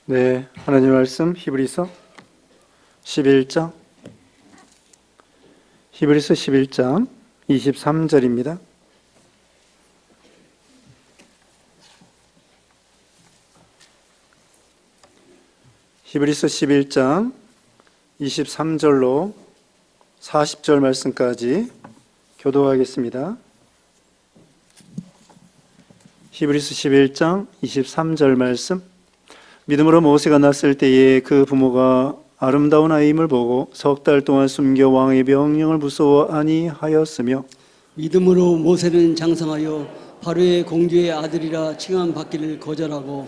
네, 하나님 말씀 히브리서 11장 23절입니다. 히브리서 11장 23절로 40절 말씀까지 교도하겠습니다. 히브리서 11장 23절 말씀. 믿음으로 모세가 났을 때에 그 부모가 아름다운 아이임을 보고 석 달 동안 숨겨 왕의 명령을 무서워 아니하였으며, 믿음으로 모세는 장성하여 바로의 공주의 아들이라 칭함받기를 거절하고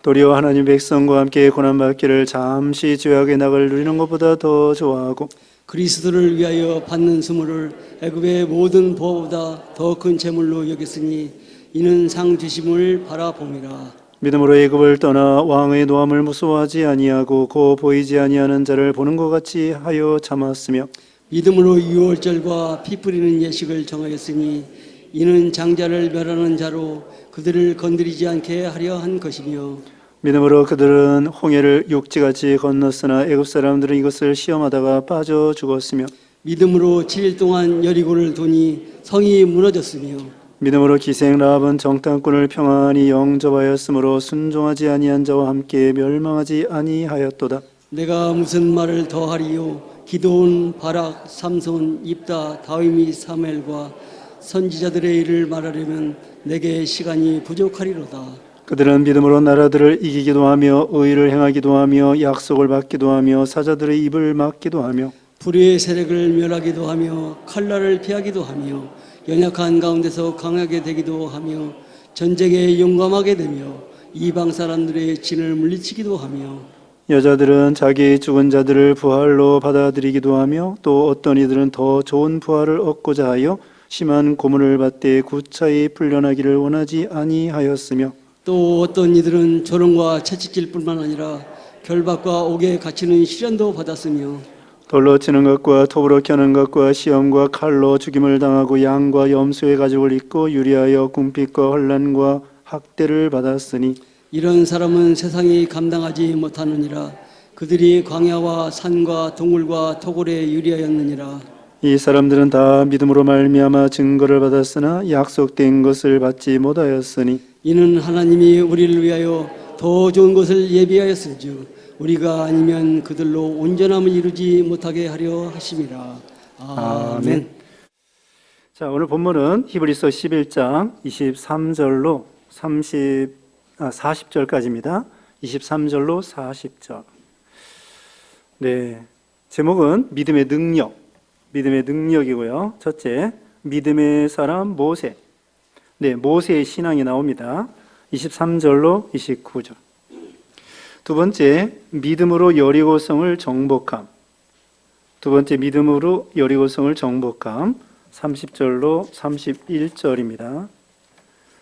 도리어 하나님 백성과 함께 고난받기를 잠시 죄악의 낙을 누리는 것보다 더 좋아하고, 그리스도를 위하여 받는 수모를 애굽의 모든 보호보다 더 큰 재물로 여겼으니 이는 상 주심을 바라봄이라. 믿음으로 애굽을 떠나 왕의 노함을 무서워하지 아니하고 고 보이지 아니하는 자를 보는 것 같이 하여 참았으며, 믿음으로 유월절과 피 뿌리는 예식을 정하였으니 이는 장자를 멸하는 자로 그들을 건드리지 않게 하려 한 것이며, 믿음으로 그들은 홍해를 육지같이 건넜으나 애굽 사람들은 이것을 시험하다가 빠져 죽었으며, 믿음으로 7일 동안 여리고를 도니 성이 무너졌으며, 믿음으로 기생 라합은 정탐꾼을 평안히 영접하였으므로 순종하지 아니한 자와 함께 멸망하지 아니하였도다. 내가 무슨 말을 더하리요? 기드온, 바락, 삼손, 입다, 다윗, 사무엘과 선지자들의 일을 말하려면 내게 시간이 부족하리로다. 그들은 믿음으로 나라들을 이기기도 하며 의를 행하기도 하며 약속을 받기도 하며 사자들의 입을 막기도 하며 불의의 세력을 멸하기도 하며 칼날을 피하기도 하며 연약한 가운데서 강하게 되기도 하며 전쟁에 용감하게 되며 이방 사람들의 진을 물리치기도 하며, 여자들은 자기 죽은 자들을 부활로 받아들이기도 하며 또 어떤 이들은 더 좋은 부활을 얻고자 하여 심한 고문을 받되 구차히 풀려나기를 원하지 아니하였으며, 또 어떤 이들은 조롱과 채찍질 뿐만 아니라 결박과 옥에 갇히는 시련도 받았으며, 돌로 치는 것과 톱으로 켜는 것과 시험과 칼로 죽임을 당하고 양과 염소의 가죽을 입고 유리하여 궁핍과 혼란과 학대를 받았으니, 이런 사람은 세상이 감당하지 못하느니라. 그들이 광야와 산과 동굴과 토굴에 유리하였느니라. 이 사람들은 다 믿음으로 말미암아 증거를 받았으나 약속된 것을 받지 못하였으니, 이는 하나님이 우리를 위하여 더 좋은 것을 예비하였은즉 우리가 아니면 그들로 온전함을 이루지 못하게 하려 하심이라. 아멘. 자, 오늘 본문은 히브리서 11장 23절로 40절까지입니다. 23절로 40절. 네, 제목은 믿음의 능력이고요. 첫째, 믿음의 사람 모세. 네, 모세의 신앙이 나옵니다. 23절로 29절. 두 번째, 믿음으로 여리고성을 정복함. 두 번째, 믿음으로 여리고성을 정복함. 30절로 31절입니다.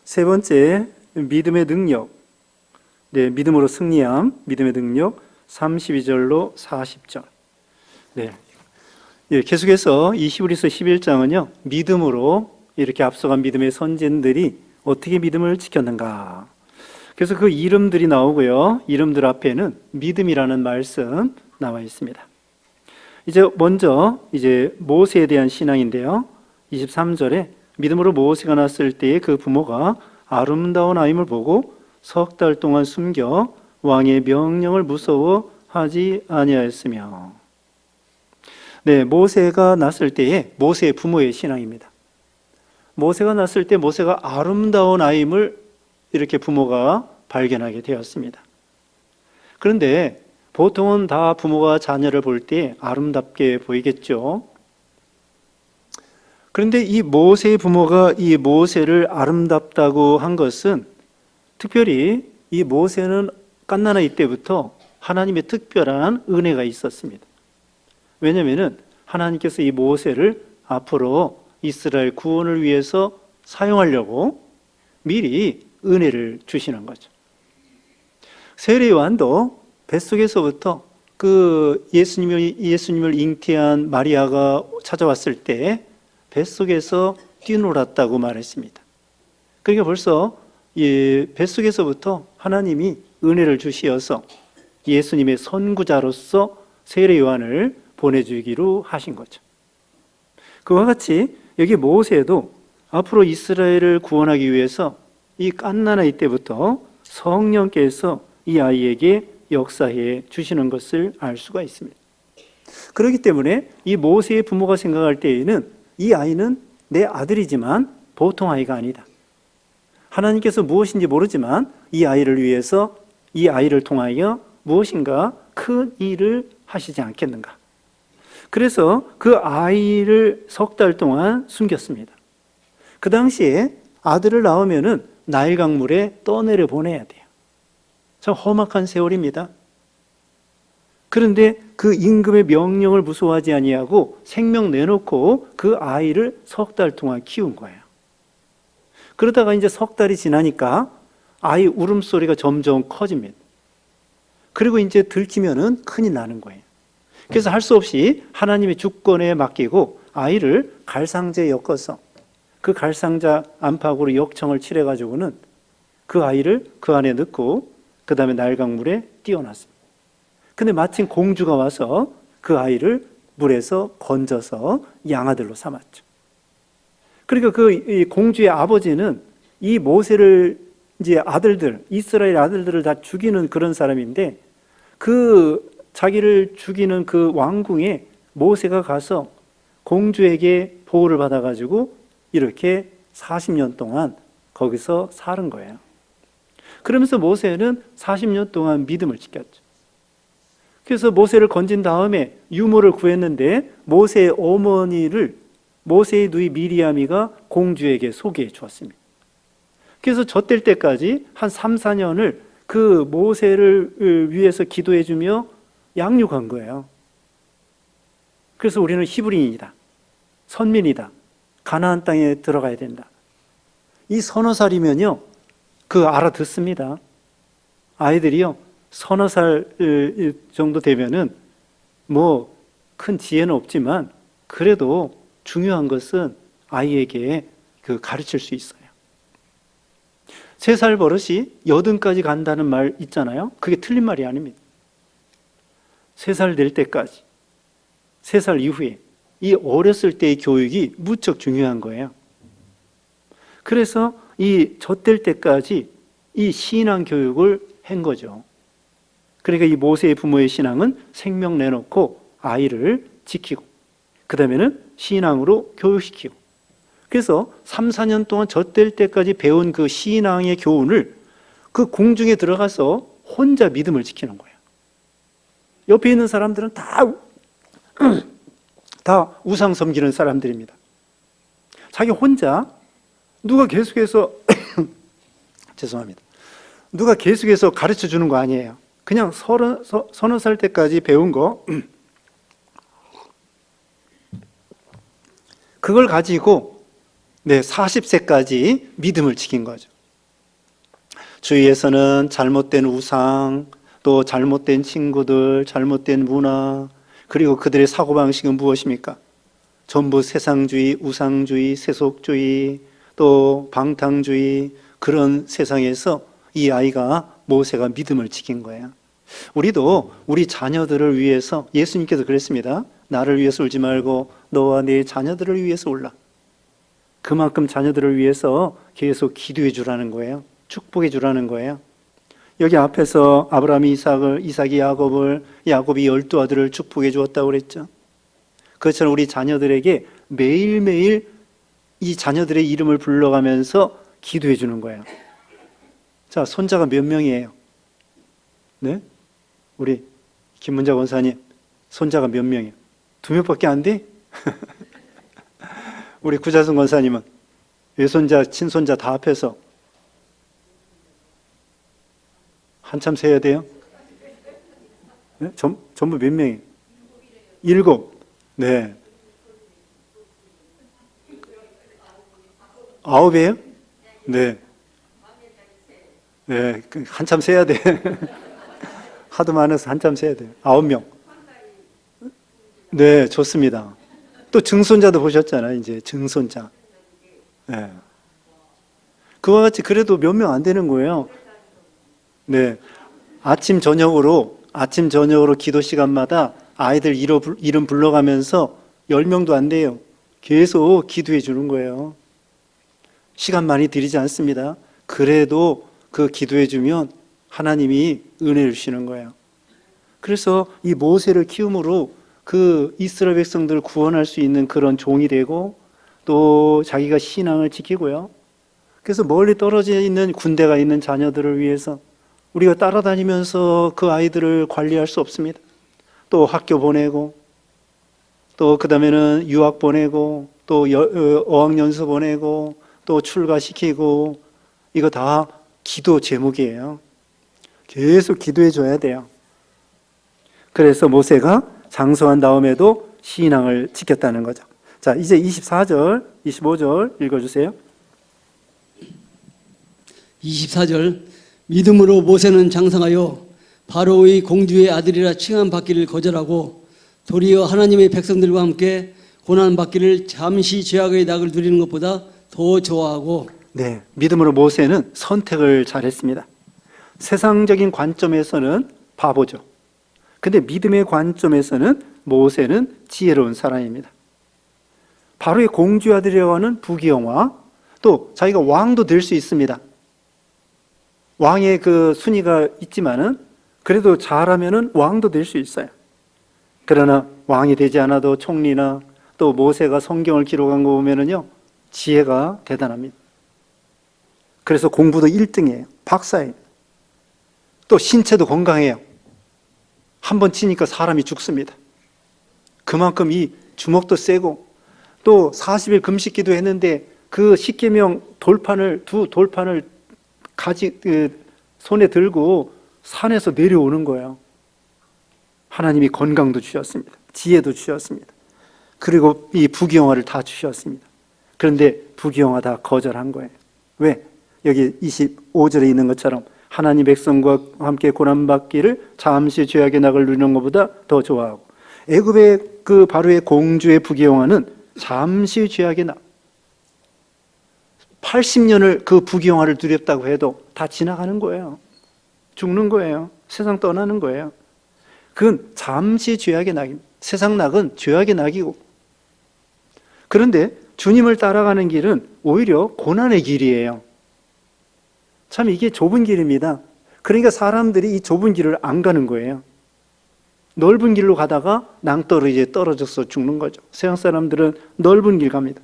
세 번째, 믿음의 능력. 네, 믿음으로 승리함. 믿음의 능력. 32절로 40절. 네. 예, 계속해서 이 히브리서 11장은요, 믿음으로 이렇게 앞서간 믿음의 선진들이 어떻게 믿음을 지켰는가. 그래서 그 이름들이 나오고요. 이름들 앞에는 믿음이라는 말씀 나와 있습니다. 이제 먼저 모세에 대한 신앙인데요. 23절에 믿음으로 모세가 났을 때에 그 부모가 아름다운 아임을 보고 석 달 동안 숨겨 왕의 명령을 무서워하지 아니하였으며. 네, 모세가 났을 때에 모세의 부모의 신앙입니다. 모세가 났을 때 모세가 아름다운 아임을 이렇게 부모가 발견하게 되었습니다. 그런데 보통은 다 부모가 자녀를 볼 때 아름답게 보이겠죠. 그런데 이 모세의 부모가 이 모세를 아름답다고 한 것은 특별히 이 모세는 갓난아이 때부터 하나님의 특별한 은혜가 있었습니다. 왜냐하면 하나님께서 이 모세를 앞으로 이스라엘 구원을 위해서 사용하려고 미리 은혜를 주시는 거죠. 세례 요한도 뱃속에서부터 그 예수님을 잉태한 마리아가 찾아왔을 때 뱃속에서 뛰놀았다고 말했습니다. 그러니까 벌써 이 뱃속에서부터 하나님이 은혜를 주시어서 예수님의 선구자로서 세례 요한을 보내주기로 하신 거죠. 그와 같이 여기 모세도 앞으로 이스라엘을 구원하기 위해서 이 갓난아이 때부터 성령께서 이 아이에게 역사해 주시는 것을 알 수가 있습니다. 그렇기 때문에 이 모세의 부모가 생각할 때에는 이 아이는 내 아들이지만 보통 아이가 아니다. 하나님께서 무엇인지 모르지만 이 아이를 위해서, 이 아이를 통하여 무엇인가 큰 일을 하시지 않겠는가. 그래서 그 아이를 석 달 동안 숨겼습니다. 그 당시에 아들을 낳으면은 나일 강물에 떠내려 보내야 돼요. 참 험악한 세월입니다. 그런데 그 임금의 명령을 무서워하지 아니하고 생명 내놓고 그 아이를 석 달 동안 키운 거예요. 그러다가 이제 석 달이 지나니까 아이 울음소리가 점점 커집니다. 그리고 이제 들키면은 큰일 나는 거예요. 그래서 할 수 없이 하나님의 주권에 맡기고 아이를 갈상자에 엮어서 그 갈상자 안팎으로 역청을 칠해가지고는 그 아이를 그 안에 넣고 그 다음에 나일강물에 띄워놨습니다. 근데 마침 공주가 와서 그 아이를 물에서 건져서 양아들로 삼았죠. 그러니까 그 공주의 아버지는 이 모세를 이제 아들들, 이스라엘 아들들을 다 죽이는 그런 사람인데 그 자기를 죽이는 그 왕궁에 모세가 가서 공주에게 보호를 받아가지고 이렇게 40년 동안 거기서 사는 거예요. 그러면서 모세는 40년 동안 믿음을 지켰죠. 그래서 모세를 건진 다음에 유모를 구했는데 모세의 어머니를 모세의 누이 미리암이가 공주에게 소개해 주었습니다. 그래서 젖될 때까지 한 3, 4년을 그 모세를 위해서 기도해 주며 양육한 거예요. 그래서 우리는 히브리인이다, 선민이다, 가나안 땅에 들어가야 된다. 이 서너 살이면요 그 알아듣습니다. 아이들이요 서너 살 정도 되면은 뭐 큰 지혜는 없지만 그래도 중요한 것은 아이에게 그 가르칠 수 있어요. 3살 버릇이 80까지 간다는 말 있잖아요. 그게 틀린 말이 아닙니다. 3살 될 때까지, 3살 이후에 이 어렸을 때의 교육이 무척 중요한 거예요. 그래서 이 젖될 때까지 이 신앙 교육을 한 거죠. 그러니까 이 모세의 부모의 신앙은 생명 내놓고 아이를 지키고 그 다음에는 신앙으로 교육시키고, 그래서 3, 4년 동안 젖될 때까지 배운 그 신앙의 교훈을 그 궁중에 들어가서 혼자 믿음을 지키는 거예요. 옆에 있는 사람들은 다 우상 섬기는 사람들입니다. 자기 혼자 누가 계속해서 죄송합니다. 누가 계속해서 가르쳐 주는 거 아니에요. 그냥 서너 살 때까지 배운 거 그걸 가지고 40세까지 믿음을 지킨 거죠. 주위에서는 잘못된 우상, 또 잘못된 친구들, 잘못된 문화, 그리고 그들의 사고방식은 무엇입니까? 전부 세상주의, 우상주의, 세속주의, 또 방탕주의, 그런 세상에서 이 아이가 모세가 믿음을 지킨 거예요. 우리도 우리 자녀들을 위해서, 예수님께서 그랬습니다. 나를 위해서 울지 말고 너와 네 자녀들을 위해서 울라. 그만큼 자녀들을 위해서 계속 기도해 주라는 거예요. 축복해 주라는 거예요. 여기 앞에서 아브라함이 이삭이 야곱이 12아들을 축복해 주었다고 그랬죠. 그것처럼 우리 자녀들에게 매일매일 이 자녀들의 이름을 불러가면서 기도해 주는 거예요. 자, 손자가 몇 명이에요? 네? 우리 김문자 권사님, 손자가 몇 명이에요? 2명밖에 안 돼? 우리 구자순 권사님은 외손자, 친손자 다 합해서 한참 세야 돼요? 네? 전부 몇 명이에요? 7. 네. 9이에요? 네. 네, 한참 세야 돼. 하도 많아서 한참 세야 돼요. 9명. 네, 좋습니다. 또 증손자도 보셨잖아요, 이제 증손자. 네. 그와 같이 그래도 몇 명 안 되는 거예요. 네. 아침, 저녁으로 아침 저녁으로 기도 시간마다 아이들 이름 불러가면서 10명도 안 돼요. 계속 기도해 주는 거예요. 시간 많이 들이지 않습니다. 그래도 그 기도해 주면 하나님이 은혜를 주시는 거예요. 그래서 이 모세를 키움으로 그 이스라엘 백성들을 구원할 수 있는 그런 종이 되고, 또 자기가 신앙을 지키고요. 그래서 멀리 떨어져 있는 군대가 있는 자녀들을 위해서 우리가 따라다니면서 그 아이들을 관리할 수 없습니다. 또 학교 보내고, 또 그 다음에는 유학 보내고, 또 어학연수 보내고, 또 출가시키고, 이거 다 기도 제목이에요. 계속 기도해 줘야 돼요. 그래서 모세가 장성한 다음에도 신앙을 지켰다는 거죠. 자, 이제 24절, 25절 읽어주세요. 24절 믿음으로 모세는 장성하여 바로의 공주의 아들이라 칭함받기를 거절하고 도리어 하나님의 백성들과 함께 고난받기를 잠시 죄악의 낙을 누리는 것보다 더 좋아하고. 네, 믿음으로 모세는 선택을 잘했습니다. 세상적인 관점에서는 바보죠. 근데 믿음의 관점에서는 모세는 지혜로운 사람입니다. 바로의 공주 아들이라고 하는 부귀영화, 또 자기가 왕도 될 수 있습니다. 왕의 그 순위가 있지만은 그래도 잘하면은 왕도 될 수 있어요. 그러나 왕이 되지 않아도 총리나 또 모세가 성경을 기록한 거 보면은요, 지혜가 대단합니다. 그래서 공부도 1등이에요. 박사예요. 또 신체도 건강해요. 한번 치니까 사람이 죽습니다. 그만큼 이 주먹도 세고, 또 40일 금식기도 했는데 그 십계명 두 돌판을 손에 들고 산에서 내려오는 거예요. 하나님이 건강도 주셨습니다. 지혜도 주셨습니다. 그리고 이 부귀영화를 다 주셨습니다. 그런데 부귀영화 다 거절한 거예요. 왜? 여기 25절에 있는 것처럼 하나님 백성과 함께 고난받기를 잠시 죄악의 낙을 누리는 것보다 더 좋아하고, 애굽의 그 바로의 공주의 부귀영화는 잠시 죄악의 낙, 80년을 그 부귀영화를 누렸다고 해도 다 지나가는 거예요. 죽는 거예요. 세상 떠나는 거예요. 그건 잠시 죄악의 낙입니다. 세상 낙은 죄악의 낙이고, 그런데 주님을 따라가는 길은 오히려 고난의 길이에요. 참 이게 좁은 길입니다. 그러니까 사람들이 이 좁은 길을 안 가는 거예요. 넓은 길로 가다가 낭떠러지에 떨어져서 죽는 거죠. 세상 사람들은 넓은 길 갑니다.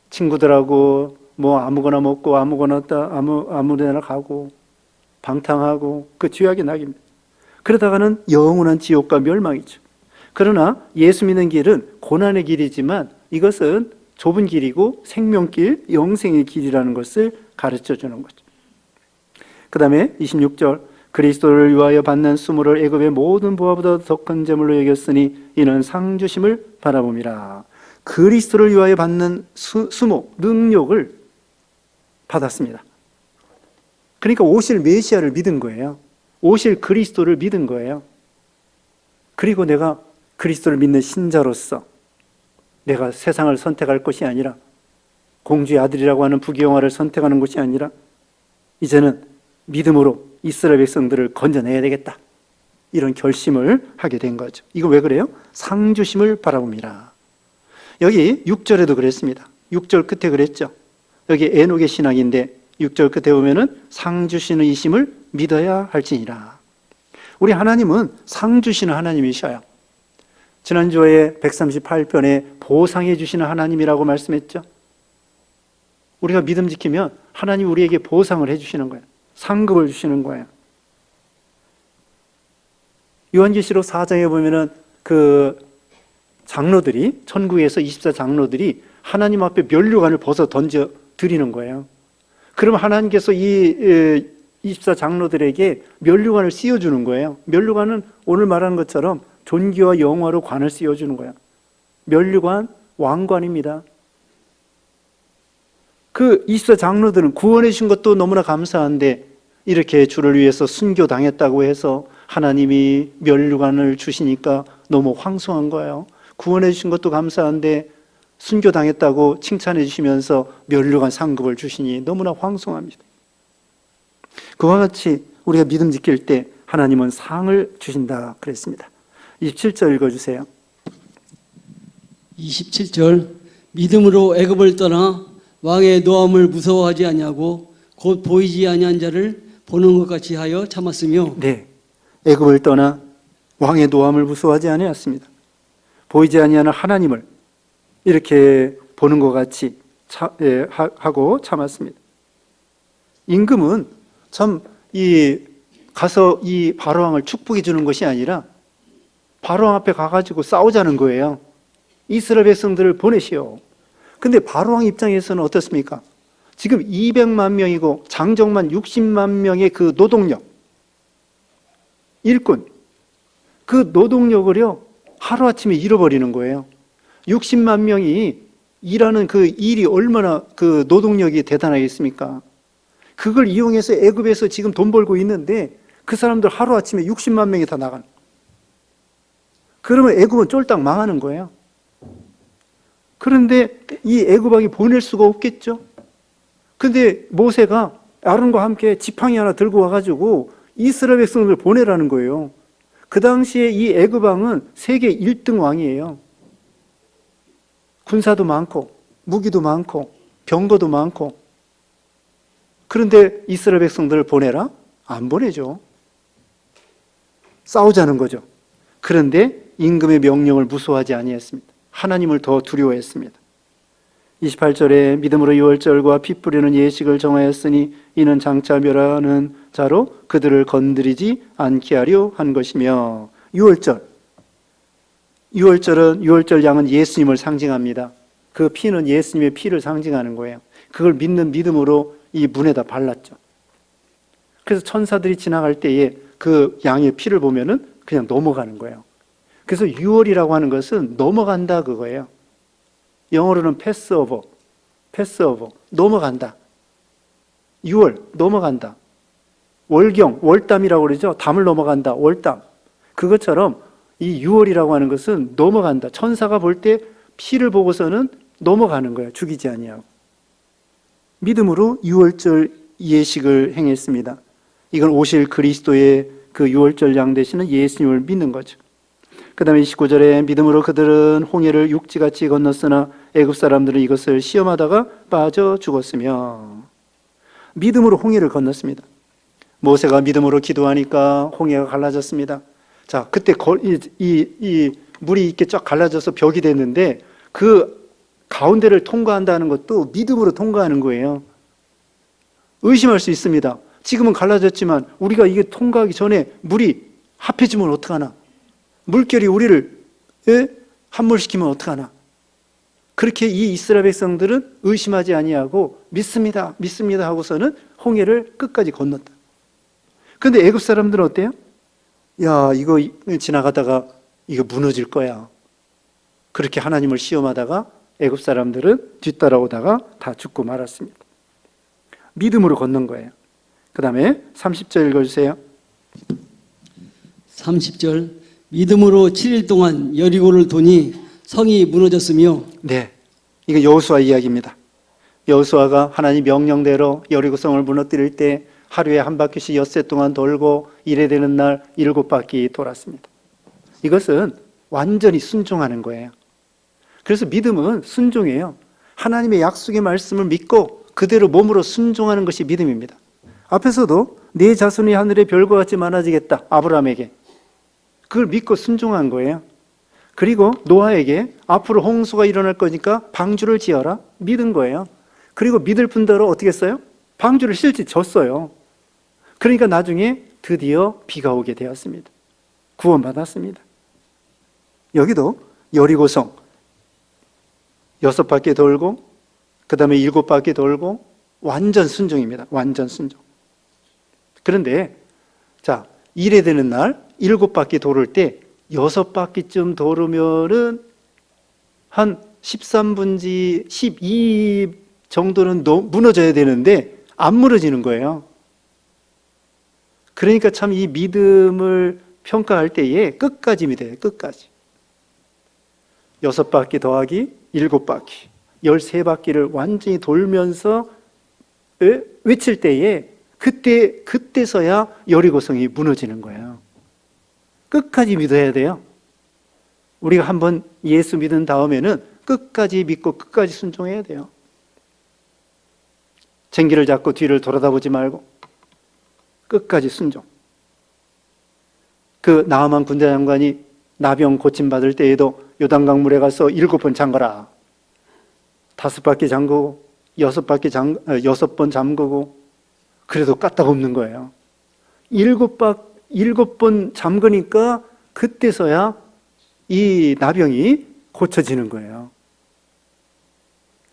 친구들하고 뭐 아무거나 먹고 아무거나 아무 데나 가고 방탕하고, 그 죄악의 낙입니다. 그러다가는 영원한 지옥과 멸망이죠. 그러나 예수 믿는 길은 고난의 길이지만 이것은 좁은 길이고 생명길, 영생의 길이라는 것을 가르쳐 주는 거죠. 그 다음에 26절, 그리스도를 위하여 받는 수모를 애굽의 모든 보화보다 더 큰 재물로 여겼으니 이는 상 주심을 바라봄이라. 그리스도를 위하여 받는 수모, 능력을 받았습니다. 그러니까 오실 메시아를 믿은 거예요. 오실 그리스도를 믿은 거예요. 그리고 내가 그리스도를 믿는 신자로서 내가 세상을 선택할 것이 아니라, 공주의 아들이라고 하는 부귀영화를 선택하는 것이 아니라, 이제는 믿음으로 이스라엘 백성들을 건져내야 되겠다, 이런 결심을 하게 된 거죠. 이거 왜 그래요? 상 주심을 바라봅니다. 여기 6절에도 그랬습니다. 6절 끝에 그랬죠. 여기 에녹의 신앙인데 6절 끝에 보면은 상 주시는 이심을 믿어야 할지니라. 우리 하나님은 상 주시는 하나님이셔요. 지난주에 138편에 보상해 주시는 하나님이라고 말씀했죠. 우리가 믿음 지키면 하나님 우리에게 보상을 해 주시는 거예요. 상급을 주시는 거예요. 요한계시록 4장에 보면은 그 장로들이, 천국에서 24장로들이 하나님 앞에 면류관을 벗어 던져 드리는 거예요. 그럼 하나님께서 이 24장로들에게 면류관을 씌워주는 거예요. 면류관은 오늘 말하는 것처럼 존귀와 영화로 관을 씌워주는 거예요. 면류관, 왕관입니다. 그 24장로들은 구원해 주신 것도 너무나 감사한데, 이렇게 주를 위해서 순교당했다고 해서 하나님이 면류관을 주시니까 너무 황송한 거예요. 구원해 주신 것도 감사한데 순교당했다고 칭찬해 주시면서 면류관 상급을 주시니 너무나 황송합니다. 그와 같이 우리가 믿음 지킬 때 하나님은 상을 주신다 그랬습니다. 27절 읽어주세요. 27절 믿음으로 애굽을 떠나 왕의 노함을 무서워하지 아니하고 곧 보이지 아니한 자를 보는 것 같이 하여 참았으며 네, 애굽을 떠나 왕의 노함을 무서워하지 아니하였습니다. 보이지 아니하는 하나님을 이렇게 보는 것 같이 하고 참았습니다. 임금은 참 가서 이 바로왕을 축복해 주는 것이 아니라 바로왕 앞에 가가지고 싸우자는 거예요. 이스라엘 백성들을 보내시오. 근데 바로왕 입장에서는 어떻습니까? 지금 200만 명이고 장정만 60만 명의 그 노동력, 일꾼, 그 노동력을요 하루아침에 잃어버리는 거예요. 60만 명이 일하는 그 일이 얼마나 그 노동력이 대단하겠습니까? 그걸 이용해서 애굽에서 지금 돈 벌고 있는데 그 사람들 하루아침에 60만 명이 다 나가는. 그러면 애굽은 쫄딱 망하는 거예요. 그런데 이 애굽 왕이 보낼 수가 없겠죠. 근데 모세가 아론과 함께 지팡이 하나 들고 와가지고 이스라엘 백성들 보내라는 거예요. 그 당시에 이 애굽 왕은 세계 1등 왕이에요. 군사도 많고 무기도 많고 병거도 많고. 그런데 이스라엘 백성들을 보내라? 안 보내죠. 싸우자는 거죠. 그런데 임금의 명령을 무서워하지 아니했습니다. 하나님을 더 두려워했습니다. 28절에 믿음으로 유월절과 피 뿌리는 예식을 정하였으니 이는 장차 멸하는 자로 그들을 건드리지 않게 하려 한 것이며. 유월절은 유월절 양은 예수님을 상징합니다. 그 피는 예수님의 피를 상징하는 거예요. 그걸 믿는 믿음으로 이 문에다 발랐죠. 그래서 천사들이 지나갈 때에 그 양의 피를 보면은 그냥 넘어가는 거예요. 그래서 유월이라고 하는 것은 넘어간다 그거예요. 영어로는 패스오버, 넘어간다. 유월, 넘어간다. 월경, 월담이라고 그러죠. 담을 넘어간다, 월담. 그것처럼 이 유월이라고 하는 것은 넘어간다. 천사가 볼 때 피를 보고서는 넘어가는 거예요. 죽이지 아니하고. 믿음으로 유월절 예식을 행했습니다. 이건 오실 그리스도의 그 유월절 양 되시는 예수님을 믿는 거죠. 그 다음에 29절에 믿음으로 그들은 홍해를 육지같이 건넜으나 애굽 사람들은 이것을 시험하다가 빠져 죽었으며. 믿음으로 홍해를 건넜습니다. 모세가 믿음으로 기도하니까 홍해가 갈라졌습니다. 자, 그때 이 물이 이렇게 쫙 갈라져서 벽이 됐는데 그 가운데를 통과한다는 것도 믿음으로 통과하는 거예요. 의심할 수 있습니다. 지금은 갈라졌지만 우리가 이게 통과하기 전에 물이 합해지면 어떡하나? 물결이 우리를 함몰시키면 어떡하나? 그렇게 이 이스라엘 백성들은 의심하지 아니하고 믿습니다 하고서는 홍해를 끝까지 건넜다. 그런데 애굽 사람들은 어때요? 야, 이거 지나가다가 이거 무너질 거야. 그렇게 하나님을 시험하다가 애굽 사람들은 뒤따라오다가 다 죽고 말았습니다. 믿음으로 건넌 거예요. 그 다음에 30절 읽어주세요. 30절 믿음으로 7일 동안 여리고를 도니 성이 무너졌으며. 네, 이거 여호수아 이야기입니다. 여호수아가 하나님 명령대로 여리고성을 무너뜨릴 때 하루에 한 바퀴씩 엿새 동안 돌고 이래 되는 날 7바퀴 돌았습니다. 이것은 완전히 순종하는 거예요. 그래서 믿음은 순종이에요. 하나님의 약속의 말씀을 믿고 그대로 몸으로 순종하는 것이 믿음입니다. 앞에서도 내 자손이 하늘의 별과 같이 많아지겠다, 아브라함에게. 그걸 믿고 순종한 거예요. 그리고 노아에게 앞으로 홍수가 일어날 거니까 방주를 지어라, 믿은 거예요. 그리고 믿을 뿐더러 어떻게 했어요? 방주를 실제 졌어요. 그러니까 나중에 드디어 비가 오게 되었습니다. 구원받았습니다. 여기도 여리고성 6바퀴 돌고 그 다음에 7바퀴 돌고 완전 순종입니다. 완전 순종. 그런데 자, 일에 되는 날 7바퀴 돌을 때 6바퀴쯤 돌으면은 한 13분지 12 정도는 무너져야 되는데 안 무너지는 거예요. 그러니까 참 이 믿음을 평가할 때에 끝까지 믿어요. 끝까지. 6바퀴 더하기 7바퀴 13바퀴를 완전히 돌면서 외칠 때에 그때서야 여리고성이 무너지는 거예요. 끝까지 믿어야 돼요. 우리가 한번 예수 믿은 다음에는 끝까지 믿고 끝까지 순종해야 돼요. 쟁기를 잡고 뒤를 돌아다보지 말고 끝까지 순종. 그 나아만 군대 장관이 나병 고침받을 때에도 요단강 물에 가서 7번 잠가라. 5바퀴 잠그고 6번 잠그고 그래도 까딱없는 거예요. 7번 잠그니까 그때서야 이 나병이 고쳐지는 거예요.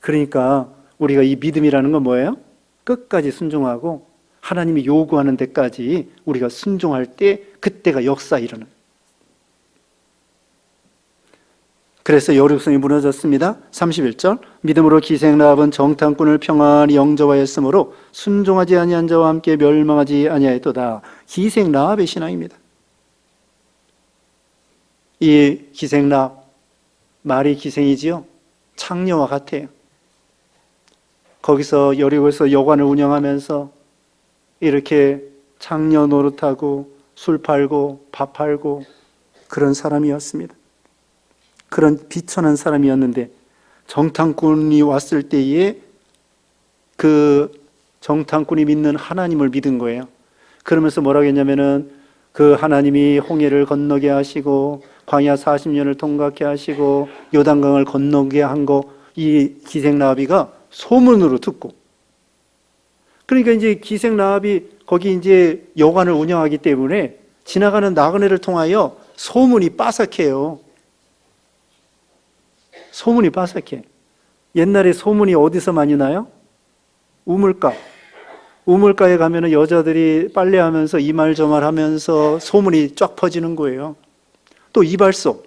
그러니까 우리가 이 믿음이라는 건 뭐예요? 끝까지 순종하고 하나님이 요구하는 데까지 우리가 순종할 때 그때가 역사 일어나요. 그래서 여리고성이 무너졌습니다. 31절 믿음으로 기생 라합은 정탐꾼을 평안히 영접하였으므로 순종하지 아니한 자와 함께 멸망하지 아니하였도다. 기생 라합의 신앙입니다. 이 기생 라합 말이 기생이지요. 창녀와 같아요. 거기서 여리고에서 여관을 운영하면서 이렇게 창녀 노릇하고 술 팔고 밥 팔고 그런 사람이었습니다. 그런 비천한 사람이었는데 정탐꾼이 왔을 때에 그 정탐꾼이 믿는 하나님을 믿은 거예요. 그러면서 뭐라고 했냐면은 그 하나님이 홍해를 건너게 하시고 광야 40년을 통과케 하시고 요단강을 건너게 한 거 이 기생 라합이가 소문으로 듣고, 그러니까 이제 기생 라합이 거기 이제 여관을 운영하기 때문에 지나가는 나그네를 통하여 소문이 빠삭해요. 소문이 빠삭해. 옛날에 소문이 어디서 많이 나요? 우물가. 우물가에 가면은 여자들이 빨래하면서 이 말 저 말 하면서 소문이 쫙 퍼지는 거예요. 또 이발소.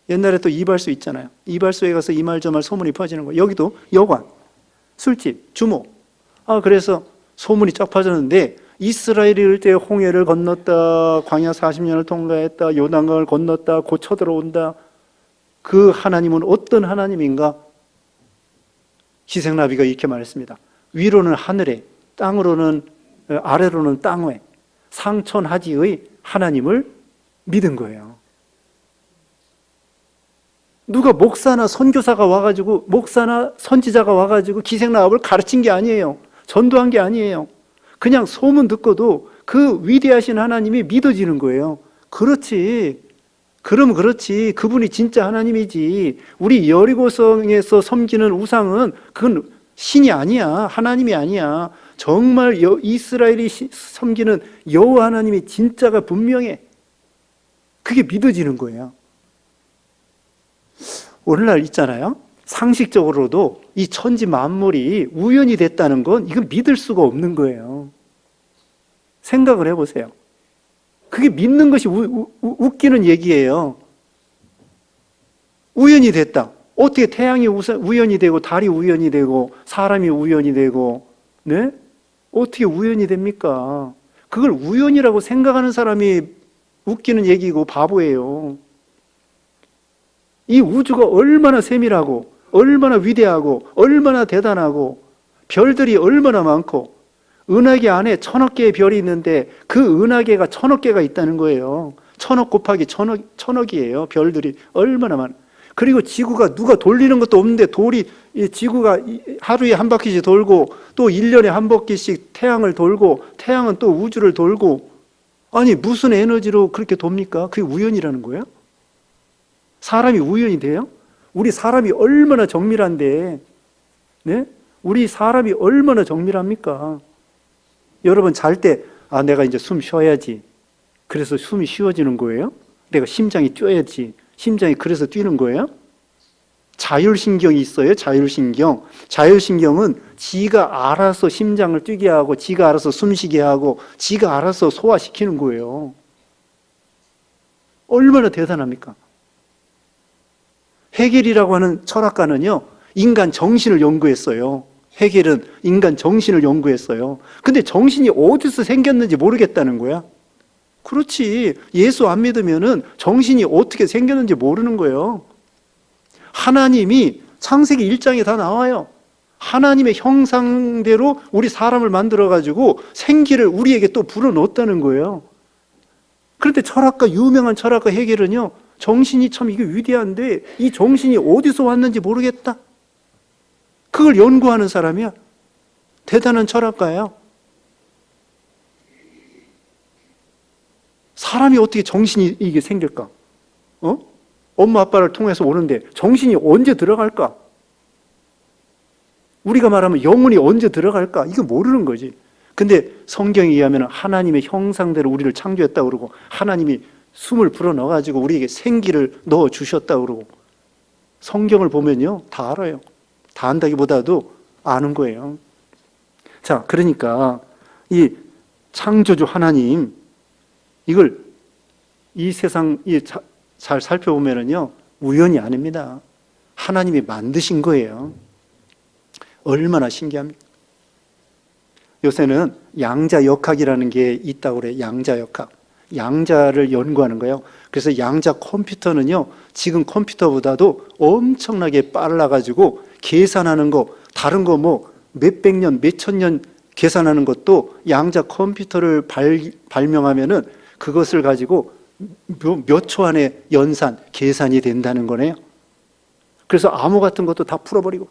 옛날에 또 이발소 있잖아요. 이발소에 가서 이 말 저 말 소문이 퍼지는 거예요. 여기도 여관, 술집, 주모. 그래서 소문이 쫙 퍼졌는데 이스라엘이 이럴 때 홍해를 건넜다, 광야 40년을 통과했다, 요단강을 건넜다, 곧 쳐들어온다. 그 하나님은 어떤 하나님인가? 기생라비가 이렇게 말했습니다. 위로는 하늘에, 땅으로는 아래로는 땅에 상천하지의 하나님을 믿은 거예요. 누가 목사나 선교사가 와가지고 목사나 선지자가 와가지고 기생라합을 가르친 게 아니에요. 전도한 게 아니에요. 그냥 소문 듣고도 그 위대하신 하나님이 믿어지는 거예요. 그렇지. 그럼 그렇지. 그분이 진짜 하나님이지. 우리 여리고성에서 섬기는 우상은 그건 신이 아니야. 하나님이 아니야. 정말 이스라엘이 섬기는 여호와 하나님이 진짜가 분명해. 그게 믿어지는 거예요. 오늘날 있잖아요. 상식적으로도 이 천지 만물이 우연이 됐다는 건 이건 믿을 수가 없는 거예요. 생각을 해보세요. 그게 믿는 것이 웃기는 얘기예요. 우연이 됐다. 어떻게 태양이 우연이 되고 달이 우연이 되고 사람이 우연이 되고, 네? 어떻게 우연이 됩니까? 그걸 우연이라고 생각하는 사람이 웃기는 얘기고 바보예요. 이 우주가 얼마나 세밀하고 얼마나 위대하고 얼마나 대단하고 별들이 얼마나 많고 은하계 안에 1000억 개의 별이 있는데 그 은하계가 1000억 개가 있다는 거예요. 1000억 곱하기 1000억이에요. 별들이 얼마나 많아. 그리고 지구가 누가 돌리는 것도 없는데 지구가 하루에 한 바퀴씩 돌고 또 1년에 한 바퀴씩 태양을 돌고 태양은 또 우주를 돌고, 아니 무슨 에너지로 그렇게 돕니까? 그게 우연이라는 거예요? 사람이 우연이 돼요? 우리 사람이 얼마나 정밀한데, 네? 우리 사람이 얼마나 정밀합니까? 여러분 잘 때 내가 이제 숨 쉬어야지. 그래서 숨이 쉬워지는 거예요? 내가 심장이 뛰어야지. 심장이 그래서 뛰는 거예요? 자율신경이 있어요. 자율신경. 자율신경은 지가 알아서 심장을 뛰게 하고 지가 알아서 숨쉬게 하고 지가 알아서 소화시키는 거예요. 얼마나 대단합니까? 헤겔이라고 하는 철학가는요, 인간 정신을 연구했어요. 헤겔은 인간 정신을 연구했어요. 근데 정신이 어디서 생겼는지 모르겠다는 거야. 그렇지. 예수 안 믿으면은 정신이 어떻게 생겼는지 모르는 거예요. 하나님이 창세기 1장에 다 나와요. 하나님의 형상대로 우리 사람을 만들어가지고 생기를 우리에게 또 불어넣었다는 거예요. 그런데 유명한 철학가 헤겔은요, 정신이 참 이게 위대한데 이 정신이 어디서 왔는지 모르겠다. 그걸 연구하는 사람이야. 대단한 철학가예요. 사람이 어떻게 정신이 이게 생길까? 엄마 아빠를 통해서 오는데 정신이 언제 들어갈까? 우리가 말하면 영혼이 언제 들어갈까? 이거 모르는 거지. 근데 성경에 의하면 하나님의 형상대로 우리를 창조했다고 그러고 하나님이 숨을 불어넣어가지고 우리에게 생기를 넣어주셨다고 그러고 성경을 보면요 다 알아요. 다 안다기보다도 아는 거예요. 자, 그러니까 이 창조주 하나님 이걸 이 세상 잘 살펴보면은요 우연이 아닙니다. 하나님이 만드신 거예요. 얼마나 신기합니까? 요새는 양자역학이라는 게 있다고 그래요. 양자역학. 양자를 연구하는 거예요. 그래서 양자 컴퓨터는요, 지금 컴퓨터보다도 엄청나게 빨라가지고 계산하는 거, 다른 거 뭐 몇백 년, 몇천 년 계산하는 것도 양자 컴퓨터를 발명하면은 그것을 가지고 몇 초 안에 연산, 계산이 된다는 거네요. 그래서 암호 같은 것도 다 풀어버리고.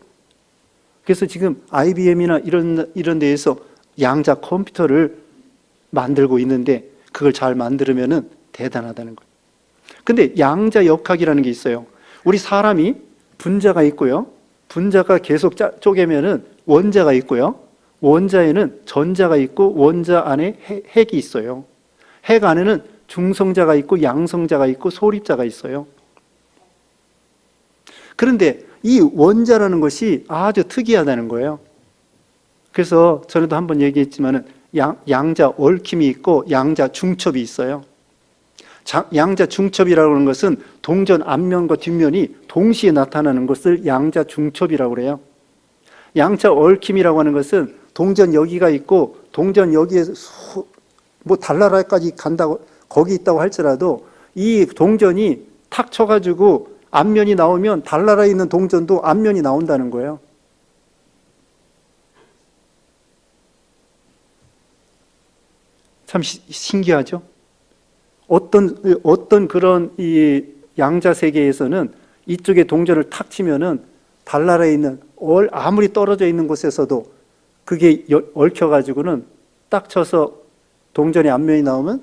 그래서 지금 IBM이나 이런 데에서 양자 컴퓨터를 만들고 있는데 그걸 잘 만들면은 대단하다는 거예요. 근데 양자 역학이라는 게 있어요. 우리 사람이 분자가 있고요. 분자가 계속 쪼개면은 원자가 있고요. 원자에는 전자가 있고 원자 안에 핵이 있어요. 핵 안에는 중성자가 있고 양성자가 있고 소립자가 있어요. 그런데 이 원자라는 것이 아주 특이하다는 거예요. 그래서 전에도 한번 얘기했지만은 양자 얽힘이 있고 양자 중첩이 있어요. 양자 중첩이라고 하는 것은 동전 앞면과 뒷면이 동시에 나타나는 것을 양자 중첩이라고 그래요. 양자 얽힘이라고 하는 것은 동전 여기가 있고 동전 여기에 뭐 달나라까지 간다고 거기 있다고 할지라도 이 동전이 탁 쳐가지고 앞면이 나오면 달나라에 있는 동전도 앞면이 나온다는 거예요. 참 신기하죠? 어떤 그런 이 양자 세계에서는 이쪽에 동전을 탁 치면은 달나라에 있는 아무리 떨어져 있는 곳에서도 그게 얽혀가지고는 딱 쳐서 동전의 앞면이 나오면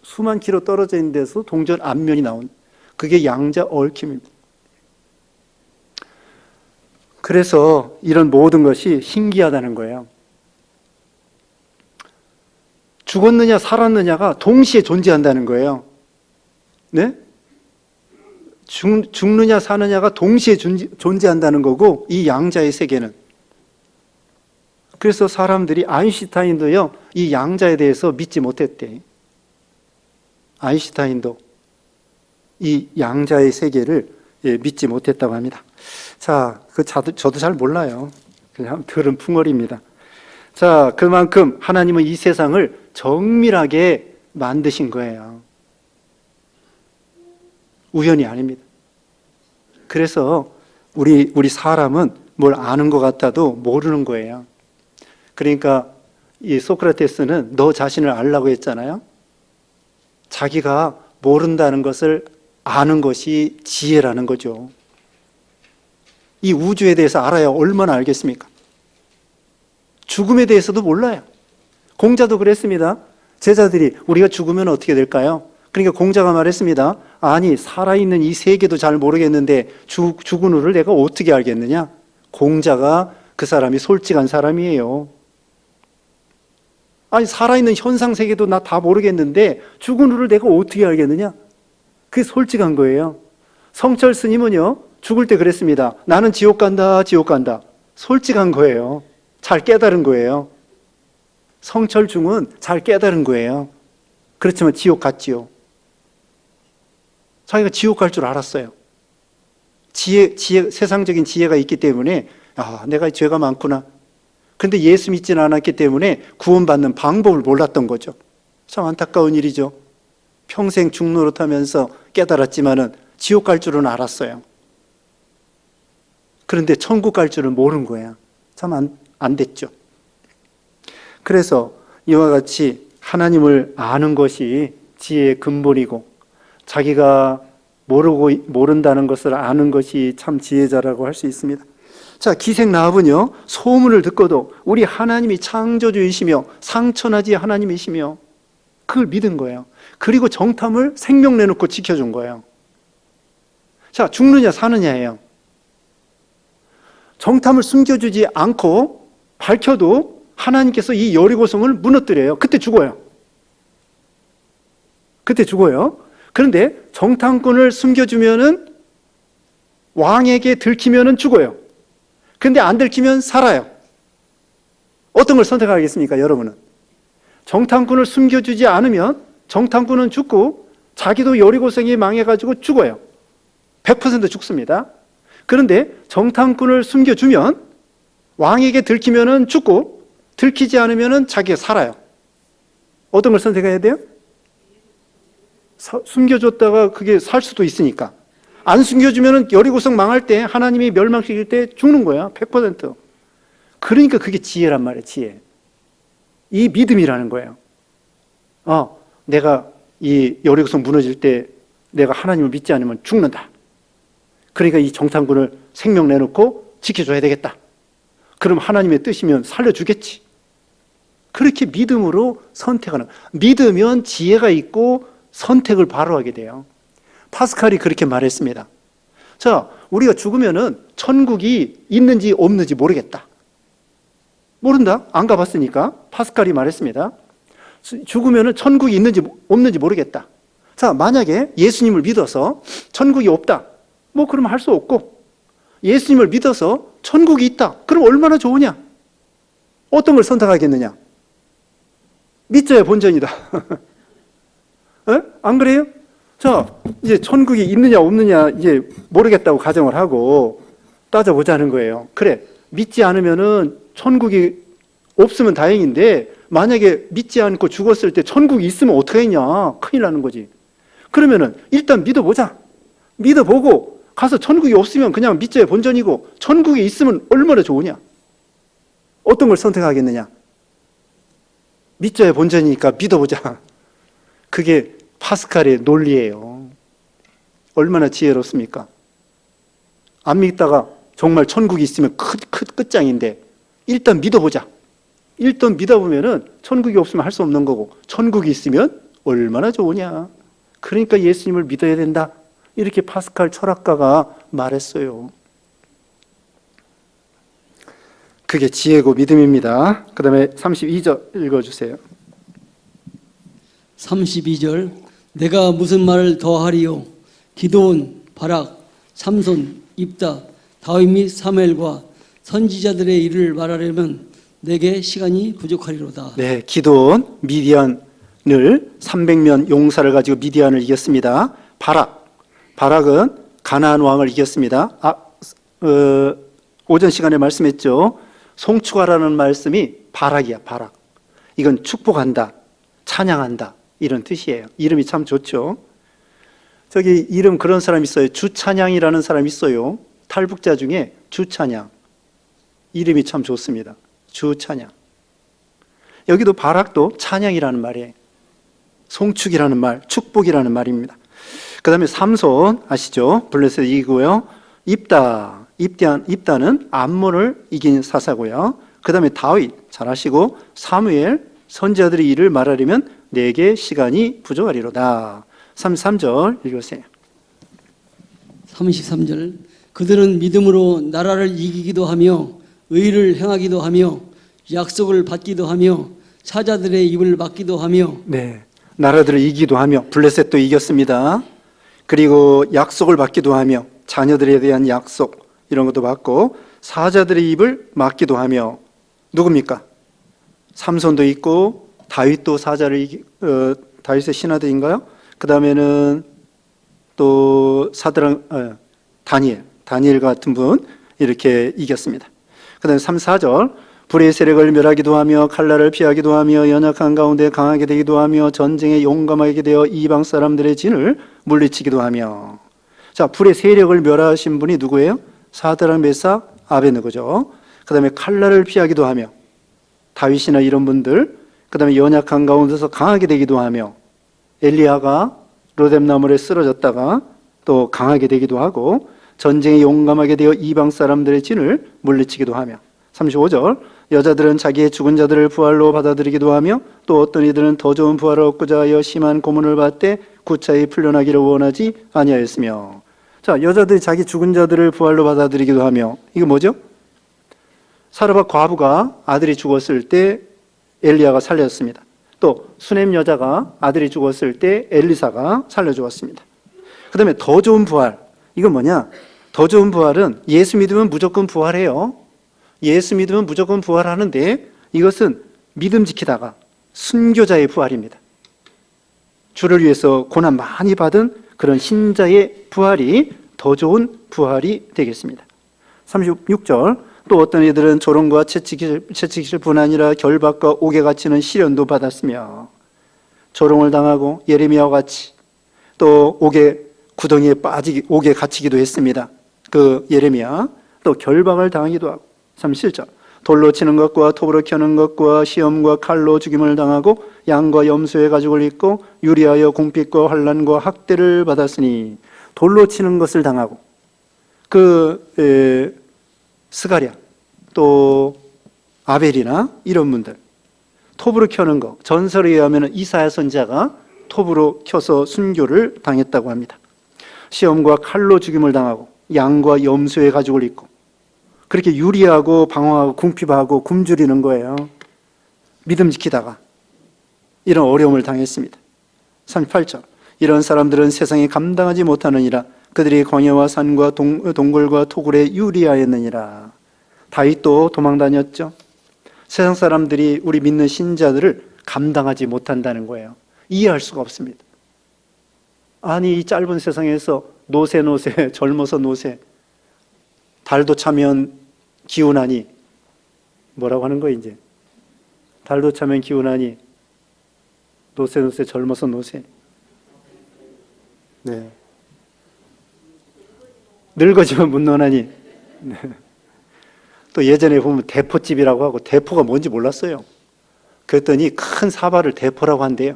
수만 킬로 떨어져 있는 데서 동전 앞면이 나온 그게 양자 얽힘입니다. 그래서 이런 모든 것이 신기하다는 거예요. 죽었느냐 살았느냐가 동시에 존재한다는 거예요. 네? 죽느냐 사느냐가 동시에 존재한다는 거고 이 양자의 세계는. 그래서 사람들이 아인슈타인도요 이 양자에 대해서 믿지 못했대. 아인슈타인도 이 양자의 세계를 믿지 못했다고 합니다. 자, 저도 잘 몰라요. 그냥 들은 풍월입니다. 자, 그만큼 하나님은 이 세상을 정밀하게 만드신 거예요. 우연이 아닙니다. 그래서 우리 사람은 뭘 아는 것 같아도 모르는 거예요. 그러니까 이 소크라테스는 너 자신을 알라고 했잖아요. 자기가 모른다는 것을 아는 것이 지혜라는 거죠. 이 우주에 대해서 알아야 얼마나 알겠습니까? 죽음에 대해서도 몰라요. 공자도 그랬습니다. 제자들이 우리가 죽으면 어떻게 될까요? 그러니까 공자가 말했습니다. 아니 살아있는 이 세계도 잘 모르겠는데 죽은 후를 내가 어떻게 알겠느냐? 공자가 그 사람이 솔직한 사람이에요. 아니 살아있는 현상 세계도 나 다 모르겠는데 죽은 후를 내가 어떻게 알겠느냐? 그게 솔직한 거예요. 성철 스님은요 죽을 때 그랬습니다. 나는 지옥 간다 지옥 간다. 솔직한 거예요. 잘 깨달은 거예요. 성철중은 잘 깨달은 거예요. 그렇지만 지옥 갔지요. 자기가 지옥 갈 줄 알았어요. 세상적인 지혜가 있기 때문에 내가 죄가 많구나. 근데 예수 믿지는 않았기 때문에 구원받는 방법을 몰랐던 거죠. 참 안타까운 일이죠. 평생 죽노릇하면서 깨달았지만은 지옥 갈 줄은 알았어요. 그런데 천국 갈 줄은 모르는 거야. 참 안 됐죠. 그래서 이와 같이 하나님을 아는 것이 지혜의 근본이고, 자기가 모른다는 것을 아는 것이 참 지혜자라고 할 수 있습니다. 자, 기생 라합은요, 소문을 듣고도 우리 하나님이 창조주이시며 상천하지 하나님이시며 그걸 믿은 거예요. 그리고 정탐을 생명 내놓고 지켜준 거예요. 자, 죽느냐 사느냐예요. 정탐을 숨겨주지 않고 밝혀도 하나님께서 이 여리고성을 무너뜨려요. 그때 죽어요. 그때 죽어요. 그런데 정탐꾼을 숨겨주면은 왕에게 들키면은 죽어요. 근데 안 들키면 살아요. 어떤 걸 선택하겠습니까, 여러분은? 정탐꾼을 숨겨주지 않으면 정탐꾼은 죽고 자기도 여리고성이 망해가지고 죽어요. 100% 죽습니다. 그런데 정탐꾼을 숨겨주면 왕에게 들키면은 죽고 들키지 않으면은 자기가 살아요. 어떤 걸 선택해야 돼요? 숨겨줬다가 그게 살 수도 있으니까. 안 숨겨주면은 여리고성 망할 때, 하나님이 멸망시킬 때 죽는 거야. 100%. 그러니까 그게 지혜란 말이에요. 지혜. 이 믿음이라는 거예요. 내가 이 여리고성 무너질 때 내가 하나님을 믿지 않으면 죽는다. 그러니까 이 정탐꾼을 생명 내놓고 지켜줘야 되겠다. 그럼 하나님의 뜻이면 살려주겠지. 그렇게 믿음으로 선택하는, 믿으면 지혜가 있고 선택을 바로 하게 돼요. 파스칼이 그렇게 말했습니다. 자, 우리가 죽으면은 천국이 있는지 없는지 모르겠다. 모른다? 안 가봤으니까. 파스칼이 말했습니다. 죽으면은 천국이 있는지 없는지 모르겠다. 자, 만약에 예수님을 믿어서 천국이 없다. 뭐 그러면 할 수 없고, 예수님을 믿어서 천국이 있다. 그럼 얼마나 좋으냐? 어떤 걸 선택하겠느냐? 믿져야 본전이다. 에? 안 그래요? 자, 이제 천국이 있느냐 없느냐 이제 모르겠다고 가정을 하고 따져보자는 거예요. 그래, 믿지 않으면은 천국이 없으면 다행인데, 만약에 믿지 않고 죽었을 때 천국이 있으면 어떻게 했냐? 큰일 나는 거지. 그러면은 일단 믿어보자. 믿어보고 가서 천국이 없으면 그냥 믿져야 본전이고, 천국이 있으면 얼마나 좋으냐? 어떤 걸 선택하겠느냐? 믿져야 본전이니까 믿어보자. 그게 파스칼의 논리예요. 얼마나 지혜롭습니까? 안 믿다가 정말 천국이 있으면 끝장인데 일단 믿어보자. 일단 믿어보면은 천국이 없으면 할 수 없는 거고, 천국이 있으면 얼마나 좋으냐. 그러니까 예수님을 믿어야 된다. 이렇게 파스칼 철학가가 말했어요. 그게 지혜고 믿음입니다. 그 다음에 32절 읽어주세요. 32절 내가 무슨 말을 더하리요? 기드온, 바락, 삼손, 입다, 다윗 및 사무엘과 선지자들의 일을 말하려면 내게 시간이 부족하리로다. 네, 기드온 미디안을 300명 용사를 가지고 미디안을 이겼습니다. 바락은 가나안 왕을 이겼습니다. 오전 시간에 말씀했죠. 송축하라는 말씀이 바락이야, 바락. 이건 축복한다, 찬양한다 이런 뜻이에요. 이름이 참 좋죠. 저기 이름 그런 사람 있어요. 주찬양이라는 사람 있어요. 탈북자 중에 주찬양. 이름이 참 좋습니다. 주찬양. 여기도 바락도 찬양이라는 말이에요. 송축이라는 말, 축복이라는 말입니다. 그 다음에 삼손 아시죠? 블레셋 이기고요. 입다는 암몬을 이긴 사사고요. 그 다음에 다윗 잘 아시고, 사무엘 선지자들의 일을 말하려면 내게 시간이 부족하리로다. 33절 읽으세요. 33절 그들은 믿음으로 나라를 이기기도 하며 의를 행하기도 하며 약속을 받기도 하며 사자들의 입을 막기도 하며. 네, 나라들을 이기기도 하며, 블레셋도 이겼습니다. 그리고 약속을 받기도 하며, 자녀들에 대한 약속 이런 것도 받고, 사자들의 입을 막기도 하며. 누굽니까? 삼손도 있고 다윗도 사자를 다윗의 신하들인가요? 그 다음에는 또 다니엘 같은 분 이렇게 이겼습니다. 그 다음에 3, 4절 불의 세력을 멸하기도 하며 칼날을 피하기도 하며 연약한 가운데 강하게 되기도 하며 전쟁에 용감하게 되어 이방 사람들의 진을 물리치기도 하며. 자, 불의 세력을 멸하신 분이 누구예요? 사드락 메삭 아베느고죠. 그 다음에 칼날을 피하기도 하며, 다윗이나 이런 분들, 그 다음에 연약한 가운데서 강하게 되기도 하며, 엘리야가 로뎀나무에 쓰러졌다가 또 강하게 되기도 하고, 전쟁에 용감하게 되어 이방 사람들의 진을 물리치기도 하며, 35절, 여자들은 자기의 죽은 자들을 부활로 받아들이기도 하며, 또 어떤 이들은 더 좋은 부활을 얻고자 하여 심한 고문을 받되 구차히 풀려나기를 원하지 아니하였으며. 자, 여자들이 자기 죽은 자들을 부활로 받아들이기도 하며, 이거 뭐죠? 사르밧 과부가 아들이 죽었을 때 엘리야가 살렸습니다. 또 수넴 여자가 아들이 죽었을 때 엘리사가 살려주었습니다. 그 다음에 더 좋은 부활, 이건 뭐냐? 더 좋은 부활은 예수 믿으면 무조건 부활해요. 예수 믿으면 무조건 부활하는데, 이것은 믿음 지키다가 순교자의 부활입니다. 주를 위해서 고난 많이 받은 그런 신자의 부활이 더 좋은 부활이 되겠습니다. 36절, 또 어떤 이들은 조롱과 채찍질 뿐 아니라 결박과 옥에 갇히는 시련도 받았으며, 조롱을 당하고 예레미야와 같이 또 구덩이에 옥에 갇히기도 했습니다. 그 예레미야. 또 결박을 당하기도 하고. 37절, 돌로 치는 것과 톱으로 켜는 것과 시험과 칼로 죽임을 당하고 양과 염소의 가죽을 입고 유리하여 궁핍과 환난과 학대를 받았으니, 돌로 치는 것을 당하고, 스가랴 또 아벨이나 이런 분들, 톱으로 켜는 거, 전설에 의하면 이사야 선지자가 톱으로 켜서 순교를 당했다고 합니다. 시험과 칼로 죽임을 당하고 양과 염소의 가죽을 입고, 그렇게 유리하고 방황하고 궁핍하고 굶주리는 거예요. 믿음 지키다가 이런 어려움을 당했습니다. 38절, 이런 사람들은 세상에 감당하지 못하느니라. 그들이 광야와 산과 동굴과 토굴에 유리하였느니라. 다윗도 도망 다녔죠. 세상 사람들이 우리 믿는 신자들을 감당하지 못한다는 거예요. 이해할 수가 없습니다. 아니, 이 짧은 세상에서 노세 젊어서 노세, 달도 차면 기운하니, 뭐라고 하는 거예요 이제? 달도 차면 기운하니, 노세 젊어서 노세. 네. 늙어지면 문노하니. 네. 또 예전에 보면 대포집이라고 하고, 대포가 뭔지 몰랐어요. 그랬더니 큰 사발을 대포라고 한대요.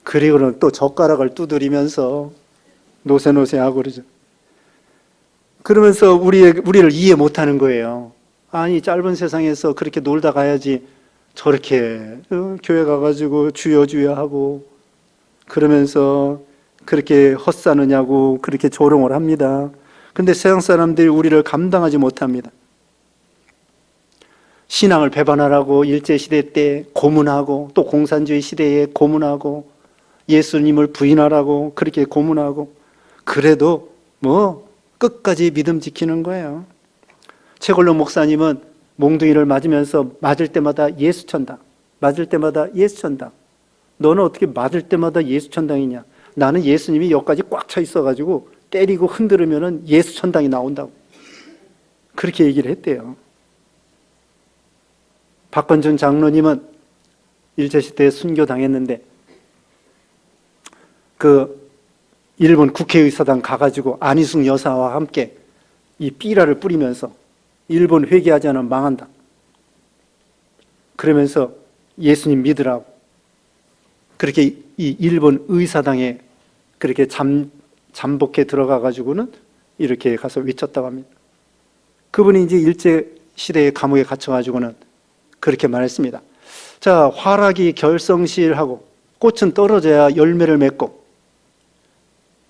그리고는 또 젓가락을 두드리면서 노세 하고 그러죠. 그러면서 우리를 이해 못하는 거예요. 아니, 짧은 세상에서 그렇게 놀다 가야지 저렇게 교회 가가지고 주여 하고 그러면서 그렇게 헛사느냐고 그렇게 조롱을 합니다. 근데 세상 사람들이 우리를 감당하지 못합니다. 신앙을 배반하라고 일제시대 때 고문하고, 또 공산주의 시대에 고문하고, 예수님을 부인하라고 그렇게 고문하고, 그래도 끝까지 믿음 지키는 거예요. 최골로 목사님은 몽둥이를 맞으면서 맞을 때마다 예수 천당, 맞을 때마다 예수 천당. 너는 어떻게 맞을 때마다 예수 천당이냐? 나는 예수님이 여기까지 꽉 차 있어가지고 때리고 흔들으면 예수 천당이 나온다고 그렇게 얘기를 했대요. 박건준 장로님은 일제시대에 순교당했는데 일본 국회의사당 가가지고 안희숙 여사와 함께 이 삐라를 뿌리면서 일본 회개하지 않으면 망한다. 그러면서 예수님 믿으라고 그렇게 이 일본 의사당에 그렇게 잠복해 들어가가지고는 이렇게 가서 외쳤다고 합니다. 그분이 이제 일제시대의 감옥에 갇혀가지고는 그렇게 말했습니다. 자, 화락이 결성실하고 꽃은 떨어져야 열매를 맺고,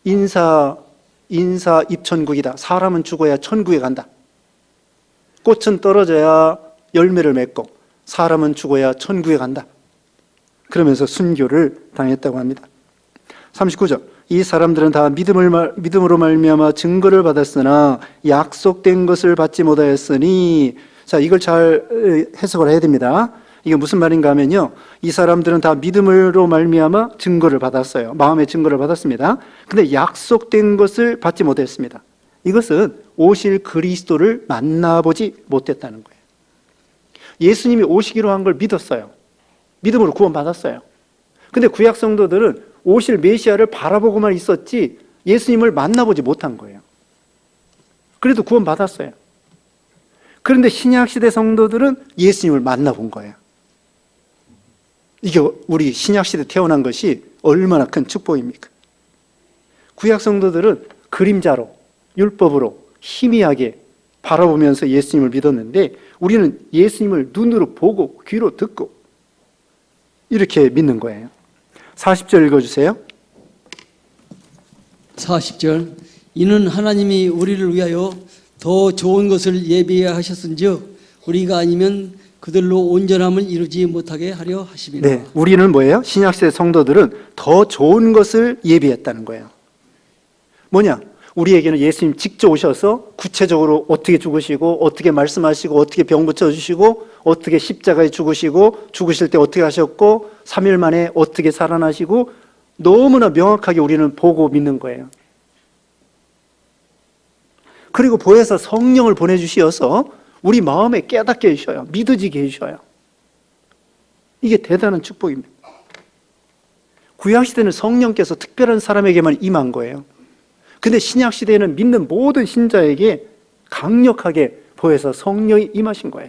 인사 입천국이다. 사람은 죽어야 천국에 간다. 꽃은 떨어져야 열매를 맺고 사람은 죽어야 천국에 간다. 그러면서 순교를 당했다고 합니다. 39절, 이 사람들은 다 믿음으로 말미암아 증거를 받았으나 약속된 것을 받지 못하였으니. 자, 이걸 잘 해석을 해야 됩니다. 이게 무슨 말인가 하면요, 이 사람들은 다 믿음으로 말미암아 증거를 받았어요. 마음의 증거를 받았습니다. 근데 약속된 것을 받지 못했습니다. 이것은 오실 그리스도를 만나보지 못했다는 거예요. 예수님이 오시기로 한 걸 믿었어요. 믿음으로 구원받았어요. 근데 구약 성도들은 오실 메시아를 바라보고만 있었지 예수님을 만나보지 못한 거예요. 그래도 구원받았어요. 그런데 신약시대 성도들은 예수님을 만나본 거예요. 이게 우리 신약시대 태어난 것이 얼마나 큰 축복입니까? 구약 성도들은 그림자로, 율법으로 희미하게 바라보면서 예수님을 믿었는데 우리는 예수님을 눈으로 보고 귀로 듣고 이렇게 믿는 거예요. 40절 읽어주세요. 40절 이는 하나님이 우리를 위하여 더 좋은 것을 예비하셨은즉 우리가 아니면 그들로 온전함을 이루지 못하게 하려 하심이라. 네, 우리는 뭐예요? 신약시대 성도들은 더 좋은 것을 예비했다는 거예요. 뭐냐? 우리에게는 예수님 직접 오셔서 구체적으로 어떻게 죽으시고 어떻게 말씀하시고 어떻게 병 고쳐주시고 어떻게 십자가에 죽으시고 죽으실 때 어떻게 하셨고 3일 만에 어떻게 살아나시고 너무나 명확하게 우리는 보고 믿는 거예요. 그리고 보혜사 성령을 보내주시어서 우리 마음에 깨닫게 해주셔요. 믿어지게 해주셔요. 이게 대단한 축복입니다. 구약시대는 성령께서 특별한 사람에게만 임한 거예요. 근데 신약시대에는 믿는 모든 신자에게 강력하게 보혜사 성령이 임하신 거예요.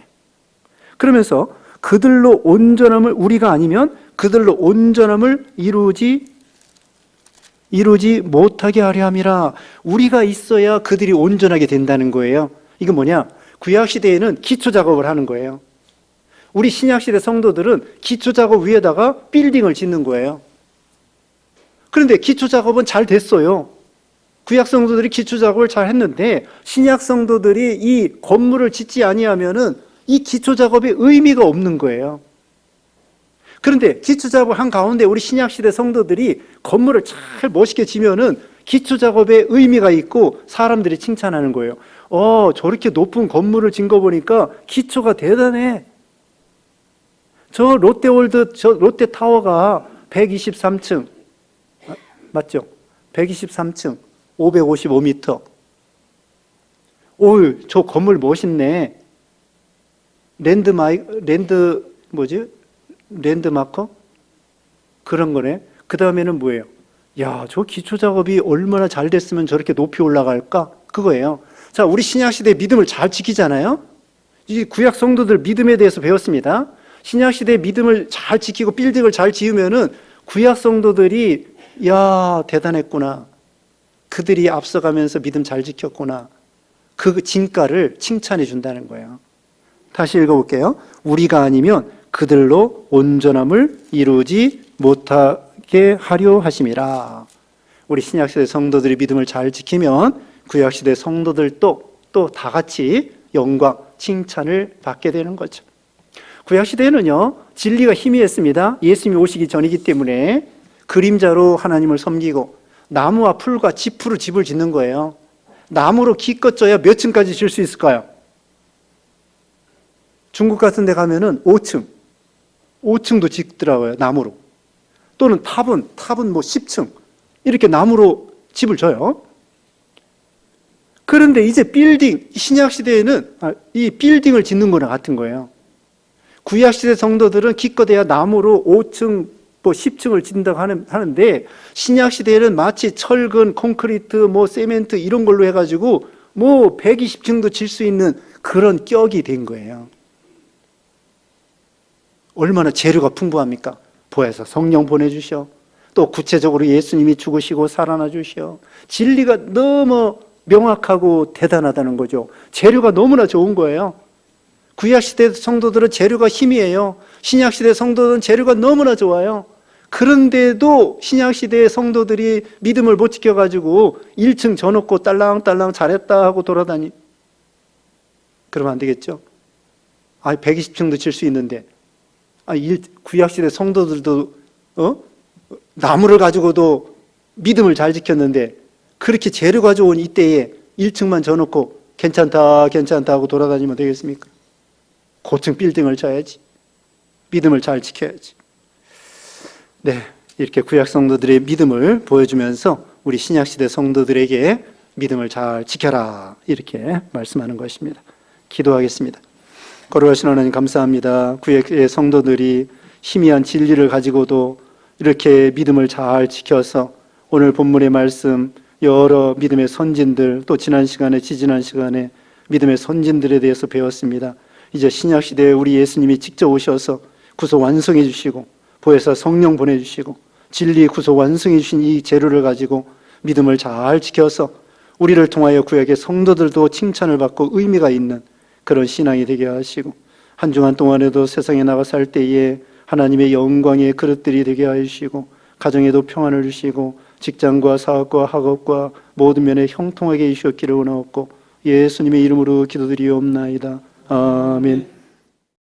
그러면서 그들로 온전함을 우리가 아니면 그들로 온전함을 이루지 못하게 하려 함이라. 우리가 있어야 그들이 온전하게 된다는 거예요. 이건 뭐냐? 구약시대에는 기초작업을 하는 거예요. 우리 신약시대 성도들은 기초작업 위에다가 빌딩을 짓는 거예요. 그런데 기초작업은 잘 됐어요. 구약 성도들이 기초작업을 잘 했는데 신약 성도들이 이 건물을 짓지 아니하면은 이 기초작업의 의미가 없는 거예요. 그런데 기초작업을 한 가운데 우리 신약시대 성도들이 건물을 잘 멋있게 지면은 기초작업의 의미가 있고 사람들이 칭찬하는 거예요. 저렇게 높은 건물을 짓는 거 보니까 기초가 대단해. 저 롯데월드, 저 롯데타워가 123층 맞죠? 123층 555m. 저 건물 멋있네. 랜드마커? 그런 거네. 그 다음에는 뭐예요? 야, 저 기초작업이 얼마나 잘 됐으면 저렇게 높이 올라갈까? 그거예요. 자, 우리 신약시대 믿음을 잘 지키잖아요? 이 구약 성도들 믿음에 대해서 배웠습니다. 신약시대 믿음을 잘 지키고 빌딩을 잘 지으면은 구약 성도들이 야, 대단했구나. 그들이 앞서가면서 믿음 잘 지켰구나. 그 진가를 칭찬해 준다는 거예요. 다시 읽어볼게요. 우리가 아니면 그들로 온전함을 이루지 못하게 하려 하심이라. 우리 신약시대 성도들이 믿음을 잘 지키면 구약시대 성도들도 또 다 같이 영광, 칭찬을 받게 되는 거죠. 구약시대에는요, 진리가 희미했습니다. 예수님이 오시기 전이기 때문에 그림자로 하나님을 섬기고 나무와 풀과 지프로 집을 짓는 거예요. 나무로 기껏 져야 몇 층까지 질 수 있을까요? 중국 같은 데 가면은 5층도 짓더라고요, 나무로. 또는 탑은 뭐 10층 이렇게 나무로 집을 져요. 그런데 이제 신약시대에는 이 빌딩을 짓는 거랑 같은 거예요. 구약시대 성도들은 기껏해야 나무로 5층, 뭐 10층을 짓는다고 하는데 신약시대에는 마치 철근, 콘크리트, 뭐 세멘트 이런 걸로 해가지고 뭐 120층도 질 수 있는 그런 격이 된 거예요. 얼마나 재료가 풍부합니까? 보혜사 성령 보내주셔. 또 구체적으로 예수님이 죽으시고 살아나 주셔. 진리가 너무 명확하고 대단하다는 거죠. 재료가 너무나 좋은 거예요. 구약시대 성도들은 재료가 희미해요. 신약시대 성도들은 재료가 너무나 좋아요. 그런데도 신약시대의 성도들이 믿음을 못 지켜가지고 1층 져놓고 딸랑딸랑 잘했다 하고 돌아다니. 그러면 안 되겠죠? 120층도 질 수 있는데 구약시대 성도들도 나무를 가지고도 믿음을 잘 지켰는데 그렇게 재료가 좋은 이때에 1층만 져놓고 괜찮다 하고 돌아다니면 되겠습니까? 고층 빌딩을 져야지. 믿음을 잘 지켜야지. 네, 이렇게 구약 성도들의 믿음을 보여주면서 우리 신약시대 성도들에게 믿음을 잘 지켜라 이렇게 말씀하는 것입니다. 기도하겠습니다. 거룩하신 하나님 감사합니다. 구약의 성도들이 희미한 진리를 가지고도 이렇게 믿음을 잘 지켜서 오늘 본문의 말씀 여러 믿음의 선진들, 또 지난 시간에 지지난 시간에 믿음의 선진들에 대해서 배웠습니다. 이제 신약 시대에 우리 예수님이 직접 오셔서 구속 완성해 주시고 보혜사 성령 보내주시고 진리 구속 완성해 주신 이 재료를 가지고 믿음을 잘 지켜서 우리를 통하여 구약의 성도들도 칭찬을 받고 의미가 있는 그런 신앙이 되게 하시고 한 주간 동안에도 세상에 나가 살 때에 하나님의 영광의 그릇들이 되게 하시고 가정에도 평안을 주시고 직장과 사업과 학업과 모든 면에 형통하게 해주셨기를 원하옵고 예수님의 이름으로 기도드리옵나이다. 아멘.